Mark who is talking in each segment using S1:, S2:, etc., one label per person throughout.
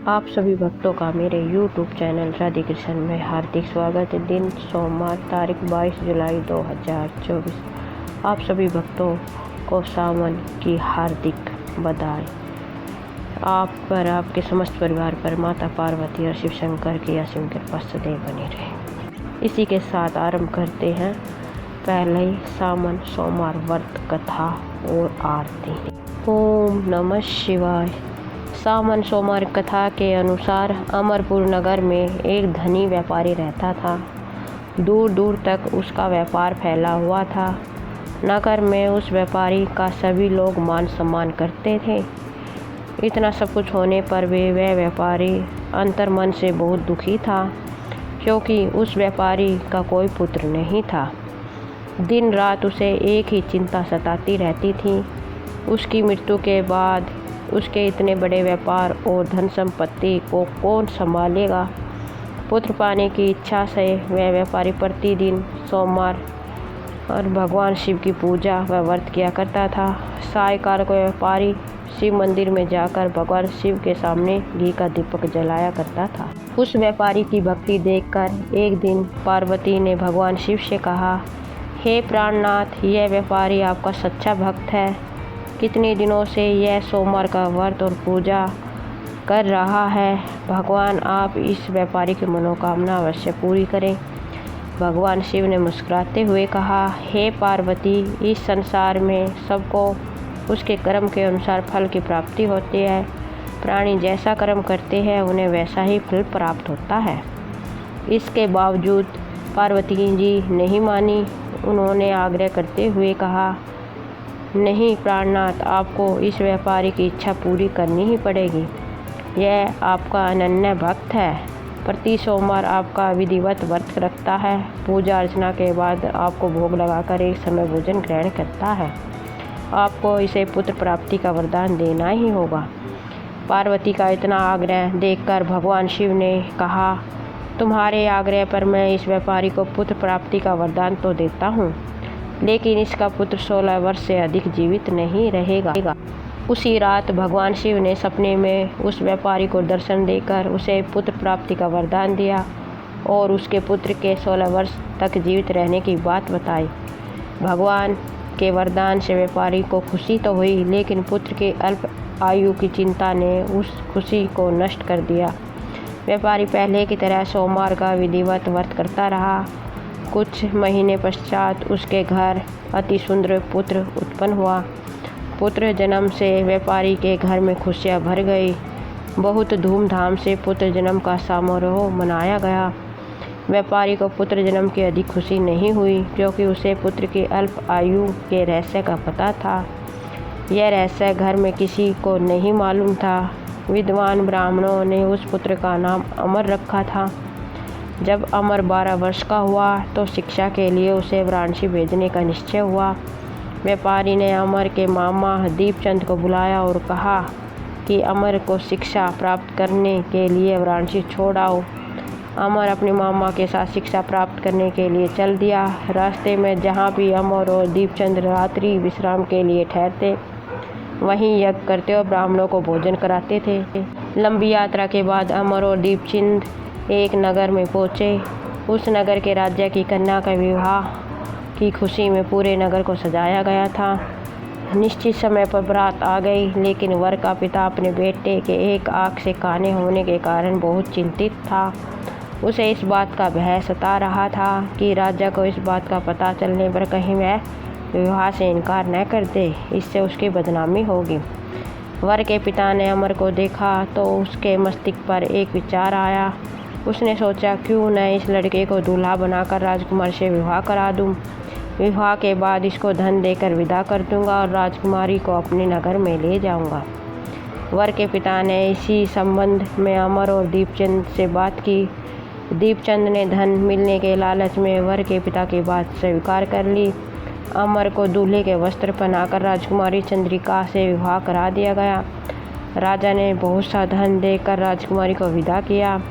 S1: आप सभी भक्तों का मेरे YouTube चैनल राधे कृष्ण में हार्दिक स्वागत है। दिन सोमवार, तारीख 22 जुलाई 2024। आप सभी भक्तों को सावन की हार्दिक बधाई। आप पर, आपके समस्त परिवार पर माता पार्वती और शिव शंकर की असीम कृपा सदैव बनी रहे। इसी के साथ आरंभ करते हैं पहले सावन सोमवार व्रत कथा और आरती। ओम नमः शिवाय। सावन सोमवार कथा के अनुसार अमरपुर नगर में एक धनी व्यापारी रहता था। दूर दूर तक उसका व्यापार फैला हुआ था। नगर में उस व्यापारी का सभी लोग मान सम्मान करते थे। इतना सब कुछ होने पर भी वह व्यापारी अंतर्मन से बहुत दुखी था, क्योंकि उस व्यापारी का कोई पुत्र नहीं था। दिन रात उसे एक ही चिंता सताती रहती थी, उसकी मृत्यु के बाद उसके इतने बड़े व्यापार और धन संपत्ति को कौन संभालेगा। पुत्र पाने की इच्छा से वह व्यापारी प्रतिदिन सोमवार और भगवान शिव की पूजा व व्रत किया करता था। सायकाल को व्यापारी शिव मंदिर में जाकर भगवान शिव के सामने घी का दीपक जलाया करता था। उस व्यापारी की भक्ति देखकर एक दिन पार्वती ने भगवान शिव से कहा, हे प्राणनाथ, यह व्यापारी आपका सच्चा भक्त है। कितने दिनों से यह सोमवार का व्रत और पूजा कर रहा है। भगवान आप इस व्यापारी की मनोकामना अवश्य पूरी करें। भगवान शिव ने मुस्कुराते हुए कहा, हे पार्वती, इस संसार में सबको उसके कर्म के अनुसार फल की प्राप्ति होती है। प्राणी जैसा कर्म करते हैं उन्हें वैसा ही फल प्राप्त होता है। इसके बावजूद पार्वती जी नहीं मानी। उन्होंने आग्रह करते हुए कहा, नहीं प्राणनाथ, आपको इस व्यापारी की इच्छा पूरी करनी ही पड़ेगी। यह आपका अनन्य भक्त है। प्रति सोमवार आपका विधिवत व्रत रखता है। पूजा अर्चना के बाद आपको भोग लगाकर एक समय भोजन ग्रहण करता है। आपको इसे पुत्र प्राप्ति का वरदान देना ही होगा। पार्वती का इतना आग्रह देखकर भगवान शिव ने कहा, तुम्हारे आग्रह पर मैं इस व्यापारी को पुत्र प्राप्ति का वरदान तो देता हूँ, लेकिन इसका पुत्र 16 वर्ष से अधिक जीवित नहीं रहेगा। उसी रात भगवान शिव ने सपने में उस व्यापारी को दर्शन देकर उसे पुत्र प्राप्ति का वरदान दिया और उसके पुत्र के 16 वर्ष तक जीवित रहने की बात बताई। भगवान के वरदान से व्यापारी को खुशी तो हुई, लेकिन पुत्र के अल्प आयु की चिंता ने उस खुशी को नष्ट कर दिया। व्यापारी पहले की तरह सोमवार का विधिवत व्रत करता रहा। कुछ महीने पश्चात उसके घर अति सुंदर पुत्र उत्पन्न हुआ। पुत्र जन्म से व्यापारी के घर में खुशियाँ भर गई। बहुत धूमधाम से पुत्र जन्म का समारोह मनाया गया। व्यापारी को पुत्र जन्म की अधिक खुशी नहीं हुई, क्योंकि उसे पुत्र की अल्प आयु के रहस्य का पता था। यह रहस्य घर में किसी को नहीं मालूम था। विद्वान ब्राह्मणों ने उस पुत्र का नाम अमर रखा था। जब अमर 12 वर्ष का हुआ तो शिक्षा के लिए उसे वाराणसी भेजने का निश्चय हुआ। व्यापारी ने अमर के मामा दीपचंद को बुलाया और कहा कि अमर को शिक्षा प्राप्त करने के लिए वाराणसी छोड़ आओ। अमर अपने मामा के साथ शिक्षा प्राप्त करने के लिए चल दिया। रास्ते में जहाँ भी अमर और दीपचंद रात्रि विश्राम के लिए ठहरते, वहीं यज्ञ करते और ब्राह्मणों को भोजन कराते थे। लंबी यात्रा के बाद अमर और दीपचंद एक नगर में पहुँचे। उस नगर के राजा की कन्या का विवाह की खुशी में पूरे नगर को सजाया गया था। निश्चित समय पर बारात आ गई, लेकिन वर का पिता अपने बेटे के एक आँख से काने होने के कारण बहुत चिंतित था। उसे इस बात का भय सता रहा था कि राजा को इस बात का पता चलने पर कहीं वह विवाह से इनकार न कर दे, इससे उसकी बदनामी होगी। वर के पिता ने अमर को देखा तो उसके मस्तिष्क पर एक विचार आया। उसने सोचा, क्यों न इस लड़के को दूल्हा बनाकर राजकुमार से विवाह करा दूं। विवाह के बाद इसको धन देकर विदा कर दूंगा और राजकुमारी को अपने नगर में ले जाऊंगा। वर के पिता ने इसी संबंध में अमर और दीपचंद से बात की। दीपचंद ने धन मिलने के लालच में वर के पिता की बात स्वीकार कर ली। अमर को दूल्हे के वस्त्र पहनाकर राजकुमारी चंद्रिका से विवाह करा दिया गया। राजा ने बहुत सा धन देकर राजकुमारी को विदा किया।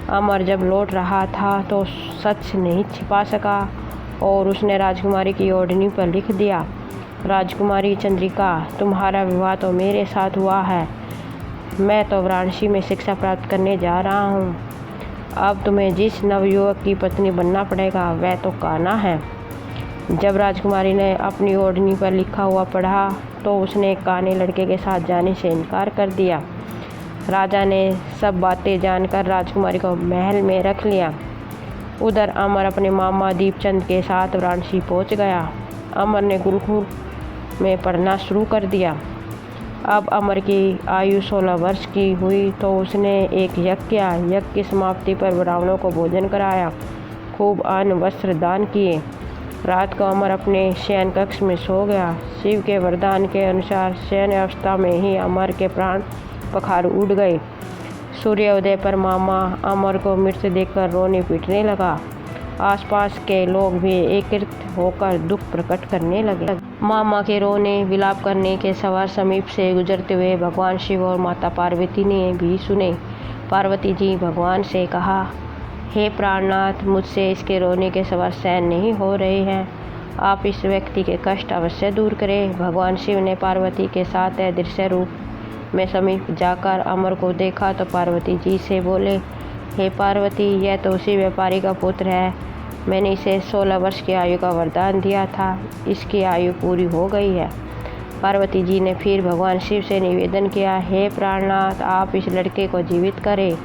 S1: अमर जब लौट रहा था तो सच नहीं छिपा सका और उसने राजकुमारी की ओढ़नी पर लिख दिया, राजकुमारी चंद्रिका, तुम्हारा विवाह तो मेरे साथ हुआ है, मैं तो वाराणसी में शिक्षा प्राप्त करने जा रहा हूँ। अब तुम्हें जिस नवयुवक की पत्नी बनना पड़ेगा वह तो कान्हा है। जब राजकुमारी ने अपनी ओढ़नी पर लिखा हुआ पढ़ा तो उसने काने लड़के के साथ जाने से इनकार कर दिया। राजा ने सब बातें जानकर राजकुमारी को महल में रख लिया। उधर अमर अपने मामा दीपचंद के साथ वाराणसी पहुंच गया। अमर ने गुरुकुल में पढ़ना शुरू कर दिया। अब अमर की आयु 16 वर्ष की हुई तो उसने एक यज्ञ किया। यज्ञ की समाप्ति पर ब्राह्मणों को भोजन कराया, खूब अन्न वस्त्र दान किए। रात को अमर अपने शयन कक्ष में सो गया। शिव के वरदान के अनुसार शयन अवस्था में ही अमर के प्राण पखार उड़ गए। सूर्योदय पर मामा अमर को मृत देखकर रोने पीटने लगा। आसपास के लोग भी एकत्रित होकर दुख प्रकट करने लगे। मामा के रोने विलाप करने के सवार समीप से गुजरते हुए भगवान शिव और माता पार्वती ने भी सुने। पार्वती जी भगवान से कहा, हे प्राणनाथ, मुझसे इसके रोने के सवार सहन नहीं हो रहे हैं। आप इस व्यक्ति के कष्ट अवश्य दूर करें। भगवान शिव ने पार्वती के साथ अदृश्य रूप में समीप जाकर अमर को देखा तो पार्वती जी से बोले, हे पार्वती, यह तो उसी व्यापारी का पुत्र है। मैंने इसे 16 वर्ष की आयु का वरदान दिया था। इसकी आयु पूरी हो गई है। पार्वती जी ने फिर भगवान शिव से निवेदन किया, हे प्राणनाथ, आप इस लड़के को जीवित करें,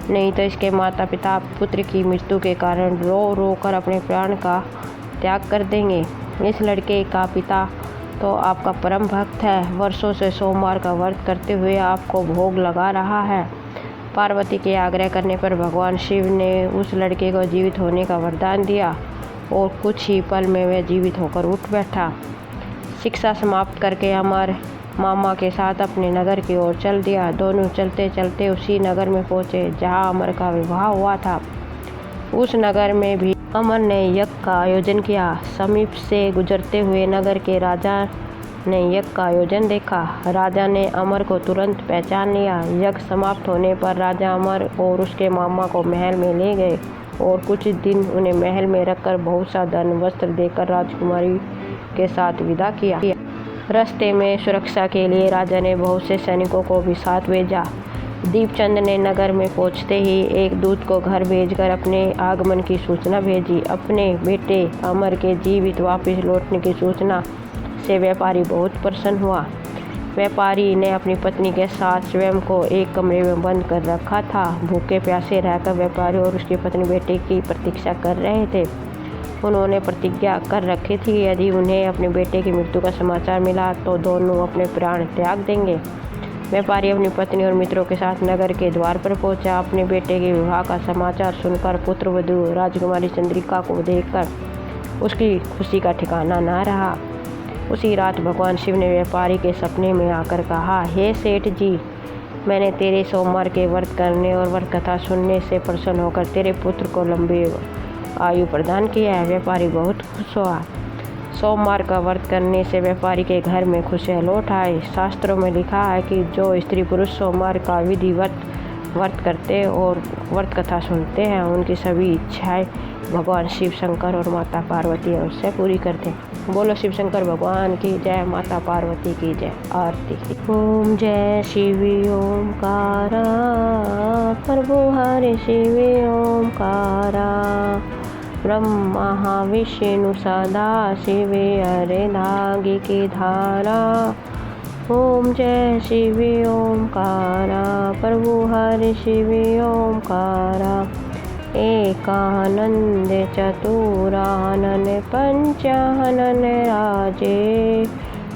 S1: नहीं तो इसके माता पिता पुत्र की मृत्यु के कारण रो रो कर अपने प्राण का त्याग कर देंगे। इस लड़के का पिता तो आपका परम भक्त है, वर्षों से सोमवार का व्रत करते हुए आपको भोग लगा रहा है। पार्वती के आग्रह करने पर भगवान शिव ने उस लड़के को जीवित होने का वरदान दिया और कुछ ही पल में वह जीवित होकर उठ बैठा। शिक्षा समाप्त करके अमर मामा के साथ अपने नगर की ओर चल दिया। दोनों चलते चलते उसी नगर में पहुँचे जहाँ अमर का विवाह हुआ था। उस नगर में भी अमर ने यज्ञ का आयोजन किया। समीप से गुजरते हुए नगर के राजा ने यज्ञ का आयोजन देखा। राजा ने अमर को तुरंत पहचान लिया। यज्ञ समाप्त होने पर राजा अमर और उसके मामा को महल में ले गए और कुछ दिन उन्हें महल में रखकर बहुत सा धन वस्त्र देकर राजकुमारी के साथ विदा किया। रास्ते में सुरक्षा के लिए राजा ने बहुत से सैनिकों को भी साथ भेजा। दीपचंद ने नगर में पहुंचते ही एक दूत को घर भेजकर अपने आगमन की सूचना भेजी। अपने बेटे अमर के जीवित वापस लौटने की सूचना से व्यापारी बहुत प्रसन्न हुआ। व्यापारी ने अपनी पत्नी के साथ स्वयं को एक कमरे में बंद कर रखा था। भूखे प्यासे रहकर व्यापारी और उसकी पत्नी बेटे की प्रतीक्षा कर रहे थे। उन्होंने प्रतिज्ञा कर रखी थी कि यदि उन्हें अपने बेटे की मृत्यु का समाचार मिला तो दोनों अपने प्राण त्याग देंगे। व्यापारी अपनी पत्नी और मित्रों के साथ नगर के द्वार पर पहुंचा। अपने बेटे के विवाह का समाचार सुनकर पुत्रवधू राजकुमारी चंद्रिका को देखकर उसकी खुशी का ठिकाना ना रहा। उसी रात भगवान शिव ने व्यापारी के सपने में आकर कहा, हे सेठ जी, मैंने तेरे सोमवार के व्रत करने और व्रत कथा सुनने से प्रसन्न होकर तेरे पुत्र को लंबी आयु प्रदान किया है। व्यापारी बहुत खुश हुआ। सोमवार का व्रत करने से व्यापारी के घर में खुशियाँ लौट आई। शास्त्रों में लिखा है कि जो स्त्री पुरुष सोमवार का विधिवत व्रत करते और व्रत कथा सुनते हैं उनकी सभी इच्छाएं भगवान शिव शंकर और माता पार्वती अवश्य पूरी करते हैं। बोलो शिव शंकर भगवान की जय, माता पार्वती की जय। आरती। ओम जय शिव ओमकारा, प्रभु हरि शिव ओमकारा, ब्रह्मा विष्णु सदा शिव हरे धागे की धारा। ओम जय शिव ओमकारा, प्रभु हरि शिव ओमकारा, एकानंद चतुरानन पंचानन राजे,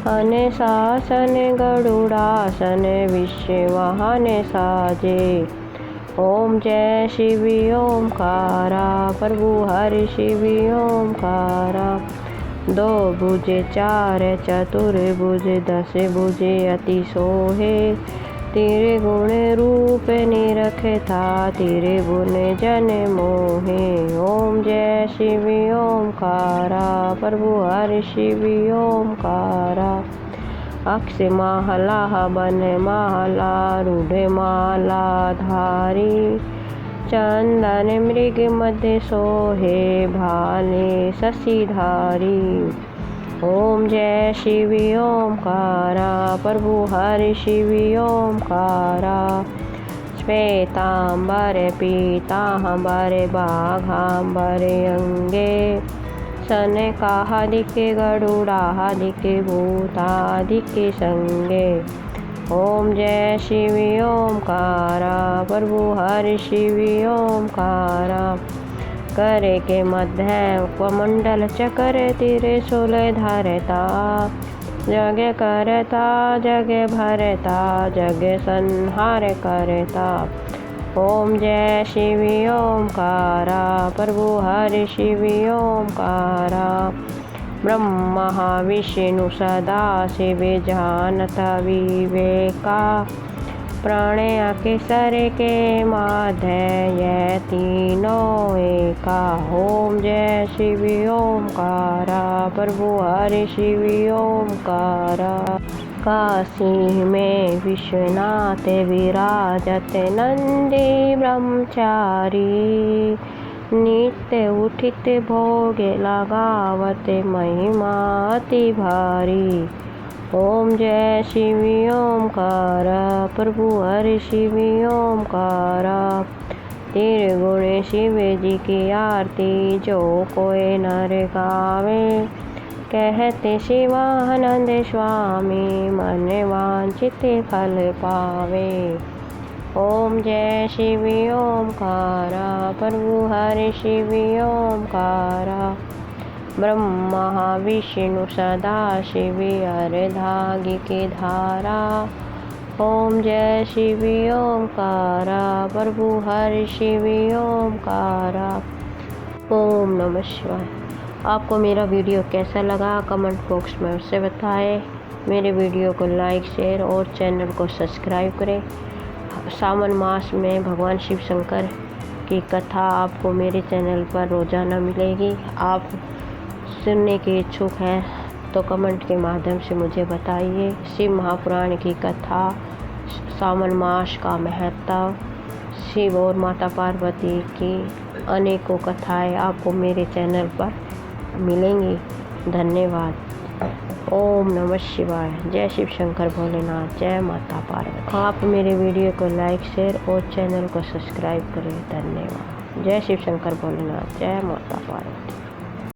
S1: अने शासन गरुड़ासन विश्ववाहन साजे। ओम जय शिव ओमकारा, प्रभु हरि शिव ओमकारा, दो भुज चार चतुर्भुज दस भुज अति सोहे, तेरे गुण रूप निरखे था तेरे गुण जन मोहे। ओम जय शिव ओमकारा, प्रभु हरि शिव ओमकारा, अक्ष माला बन माला रूढ़ माला धारी, चंदन मृग मध्य सोहे भाले शशिधारी। ओम जय शिव ओमकारा प्रभु हरि शिव ओमकारा श्वेतांबर पीतांबर बाघांबर अंगे सनकादिके गरुडादिके भूतादिके संगे। ओम जय शिव ओमकारा प्रभु हरि शिव ओमकारा करे के मध्य कमंडल चक्र तीरे सोलह धारता जग करता जग भरता जग संहार करता। ओम जय शिव ओमकारा प्रभु हरि शिव ओमकारा ब्रह्मा विष्णु सदा शिव जानत विवेका प्राणया के सर के माध्य ये तीनों एका। ओम जय शिव ओमकारा प्रभु हरि शिव ओमकारा काशी में विश्वनाथ विराजत नंदी ब्रह्मचारी नित्य उठित भोग लगावत महिमा अति भारी। ओम जय शिव ओमकारा प्रभु हरि शिव ओमकारा त्रिगुण शिव जी की आरती जो कोई नर गावे कहते शिवानंद स्वामी मन वांछित फल पावे। ओम जय शिव ओमकारा प्रभु हरि शिव ओमकारा ब्रह्मा विष्णु सदा शिव अर्धांगी की धारा। ओम जय शिव ओमकारा प्रभु हरि शिव ओमकारा। ओम नमः शिवाय। आपको मेरा वीडियो कैसा लगा कमेंट बॉक्स में उससे बताएं। मेरे वीडियो को लाइक शेयर और चैनल को सब्सक्राइब करें। सावन मास में भगवान शिव शंकर की कथा आपको मेरे चैनल पर रोज़ाना मिलेगी। आप सुनने के इच्छुक हैं तो कमेंट के माध्यम से मुझे बताइए। शिव महापुराण की कथा, सावन मास का महत्व, शिव और माता पार्वती की अनेकों कथाएं आपको मेरे चैनल पर मिलेंगी। धन्यवाद। ओम नमः शिवाय। जय शिव शंकर भोलेनाथ। जय माता पार्वती। आप मेरे वीडियो को लाइक शेयर और चैनल को सब्सक्राइब करें। धन्यवाद। जय शिव शंकर भोलेनाथ। जय माता पार्वती।